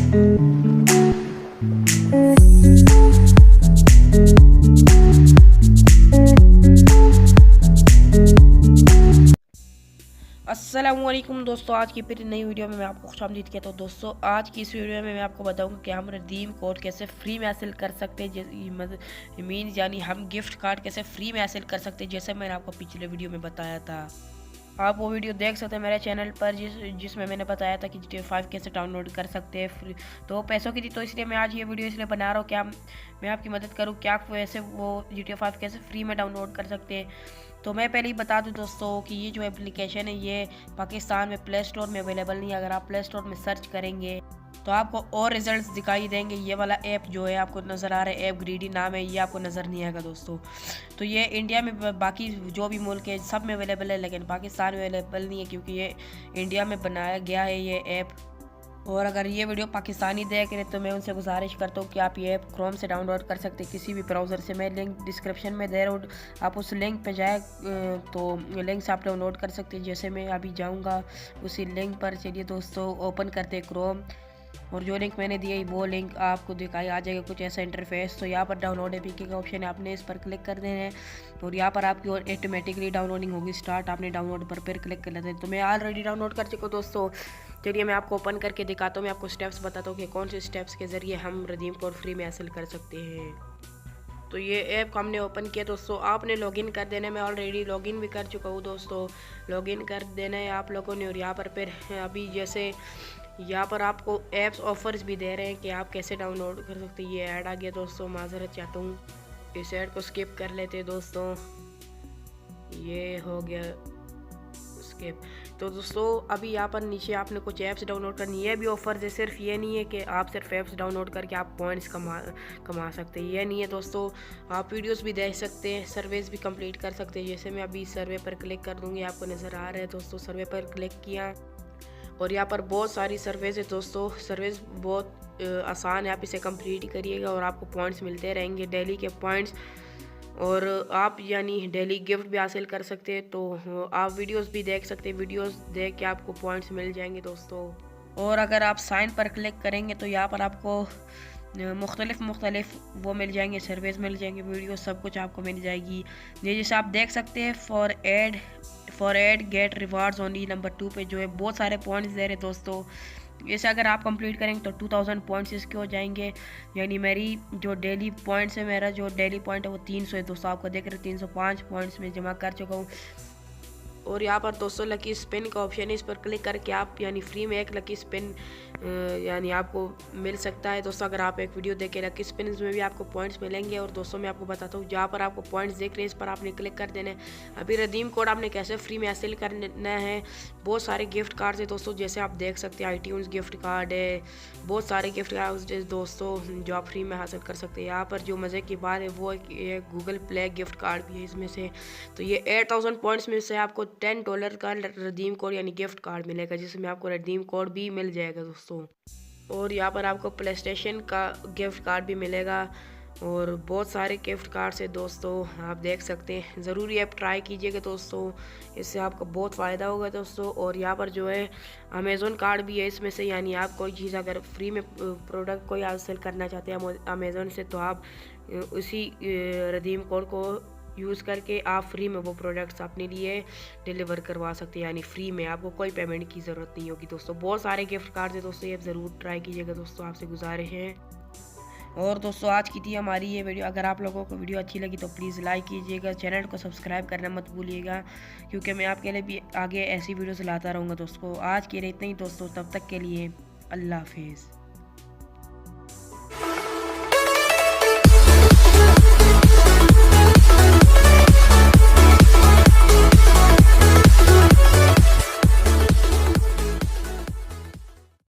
अस्सलामुअलैकुम दोस्तों, आज की फिर नई वीडियो में मैं आपको खुशामदीद कहता हूँ। दोस्तों आज की इस वीडियो में मैं आपको बताऊंगा कि हम रिडीम कोड कैसे फ्री में हासिल कर सकते हैं, मीन्स यानी हम गिफ्ट कार्ड कैसे फ्री में हासिल कर सकते हैं, जैसे मैंने आपको पिछले वीडियो में बताया था। आप वो वीडियो देख सकते हैं मेरे चैनल पर जिसमें मैंने बताया था कि GTA 5 कैसे डाउनलोड कर सकते हैं फ्री। तो पैसों की थी, तो इसलिए मैं आज ये वीडियो इसलिए बना रहा हूँ क्या मैं आपकी मदद करूँ, क्या वैसे वो GTA 5 कैसे फ्री में डाउनलोड कर सकते हैं। तो मैं पहले ही बता दूं दोस्तों कि ये जो एप्लीकेशन है ये पाकिस्तान में प्ले स्टोर में अवेलेबल नहीं है। अगर आप प्ले स्टोर में सर्च करेंगे तो आपको और रिजल्ट्स दिखाई देंगे। ये वाला ऐप जो है आपको नज़र आ रहा है, ऐप ग्रीडी नाम है, ये आपको नज़र नहीं आएगा दोस्तों। तो ये इंडिया में बाकी जो भी मुल्क है सब में अवेलेबल है, लेकिन पाकिस्तान में अवेलेबल नहीं है क्योंकि ये इंडिया में बनाया गया है ये ऐप। और अगर ये वीडियो पाकिस्तानी देख रहे तो मैं उनसे गुजारिश करता हूँ कि आप ये ऐप क्रोम से डाउनलोड कर सकते हैं, किसी भी ब्राउज़र से। मैं लिंक डिस्क्रिप्शन में दे रहा हूँ, आप उस लिंक पे जाए तो लिंक से आप डाउनलोड कर सकते हैं। जैसे मैं अभी जाऊँगा उसी लिंक पर, चलिए दोस्तों ओपन करते क्रोम, और जो लिंक मैंने दिया वो लिंक आपको दिखाई आ जाएगा कुछ ऐसा इंटरफेस। तो यहाँ पर डाउनलोड एपीके का ऑप्शन है, आपने इस पर क्लिक कर देना है और यहाँ पर आपकी और ऑटोमेटिकली डाउनलोडिंग होगी स्टार्ट। आपने डाउनलोड पर फिर क्लिक कर लेते हैं। तो मैं ऑलरेडी डाउनलोड कर चुका हूँ दोस्तों। चलिए मैं आपको ओपन करके दिखाता हूँ, मैं आपको स्टेप्स बताता हूँ कि कौन से स्टेप्स के ज़रिए हम रिडीम कोड फ्री में हासिल कर सकते हैं। तो ये ऐप को हमने ओपन किया दोस्तों, आपने लॉगिन कर देना है। मैं ऑलरेडी लॉगिन भी कर चुका हूँ दोस्तों, लॉगिन कर देना है आप लोगों ने। और यहाँ पर फिर अभी जैसे यहाँ पर आपको ऐप्स ऑफर्स भी दे रहे हैं कि आप कैसे डाउनलोड कर सकते हैं। ये ऐड आ गया दोस्तों, माजरत चाहता हूँ, इस ऐड को स्किप कर लेते हैं दोस्तों। ये हो गया स्किप। तो दोस्तों अभी यहाँ पर नीचे आपने कुछ ऐप्स डाउनलोड करनी है। ये भी ऑफर्स है, सिर्फ ये नहीं है कि आप सिर्फ ऐप्स डाउनलोड करके आप पॉइंट्स कमा सकते हैं, ये नहीं है दोस्तों। आप वीडियोस भी देख सकते हैं, सर्वेस भी कंप्लीट कर सकते हैं। जैसे मैं अभी सर्वे पर क्लिक कर दूँगी, आपको नज़र आ रहा है दोस्तों, सर्वे पर क्लिक किया और यहाँ पर बहुत सारी सर्वेस है दोस्तों। सर्वेस बहुत आसान है, आप इसे कंप्लीट करिएगा और आपको पॉइंट्स मिलते रहेंगे, डेली के पॉइंट्स। और आप यानी डेली गिफ्ट भी हासिल कर सकते हैं। तो आप वीडियोस भी देख सकते हैं, वीडियोस देख के आपको पॉइंट्स मिल जाएंगे दोस्तों। और अगर आप साइन पर क्लिक करेंगे तो यहाँ पर आपको मुख्तलिफ वो मिल जाएंगे, सर्वेस मिल जाएंगे, वीडियो सब कुछ आपको मिल जाएगी। ये जैसे आप देख सकते हैं for ad get rewards only number 2 पे जो है बहुत सारे पॉइंट्स दे रहे दोस्तों। जैसे अगर आप कंप्लीट करेंगे तो 2000 पॉइंट्स इसके हो जाएंगे। यानी मेरी जो डेली पॉइंट्स है, मेरा जो डेली पॉइंट है वो 300 है दोस्तों। आपको देख रहे 305 पॉइंट्स में जमा कर चुका हूँ। और यहाँ पर दोस्तों लकी स्पिन का ऑप्शन है, इस पर क्लिक करके आप यानी फ्री में एक लकी स्पिन यानी आपको मिल सकता है दोस्तों। अगर आप एक वीडियो देखें लकी स्पिन में भी आपको पॉइंट्स मिलेंगे। और दोस्तों मैं आपको बताता हूँ, जहाँ पर आपको पॉइंट्स देख रहे हैं इस पर आपने क्लिक कर देना है। अभी रिडीम कोड आपने कैसे फ्री में हासिल करना है, बहुत सारे गिफ्ट कार्ड्स है दोस्तों। जैसे आप देख सकते हैं iTunes गिफ्ट कार्ड है, बहुत सारे गिफ्ट कार्ड दोस्तों जो आप फ्री में हासिल कर सकते हैं। यहाँ पर जो मज़े की बात है वो गूगल प्ले गिफ्ट कार्ड भी है इसमें से। तो ये 8000 पॉइंट्स में से आपको $10 का रिडीम कोड यानी गिफ्ट कार्ड मिलेगा, जिसमें आपको रिडीम कोड भी मिल जाएगा दोस्तों। और यहाँ पर आपको प्ले स्टेशन का गिफ्ट कार्ड भी मिलेगा और बहुत सारे गिफ्ट कार्ड्स है दोस्तों, आप देख सकते हैं। ज़रूरी ऐप ट्राई कीजिएगा दोस्तों, इससे आपको बहुत फ़ायदा होगा दोस्तों। और यहाँ पर जो है अमेज़ोन कार्ड भी है इसमें से, यानी आप कोई चीज़ अगर फ्री में प्रोडक्ट कोई हासिल करना चाहते हैं अमेज़ोन से, तो आप उसी रिडीम कोड को यूज़ करके आप फ्री में वो प्रोडक्ट्स अपने लिए डिलीवर करवा सकते हैं, यानी फ्री में, आपको कोई पेमेंट की ज़रूरत नहीं होगी दोस्तों। बहुत सारे गिफ्ट कार्ड्स हैं दोस्तों, ये ज़रूर ट्राई कीजिएगा दोस्तों, आपसे गुजारिश है। और दोस्तों आज की थी हमारी ये वीडियो। अगर आप लोगों को वीडियो अच्छी लगी तो प्लीज़ लाइक कीजिएगा, चैनल को सब्सक्राइब करना मत भूलिएगा, क्योंकि मैं आपके लिए भी आगे ऐसी वीडियोस लाता रहूँगा दोस्तों। आज के लिए इतना ही दोस्तों, तब तक के लिए अल्लाह हाफिज़।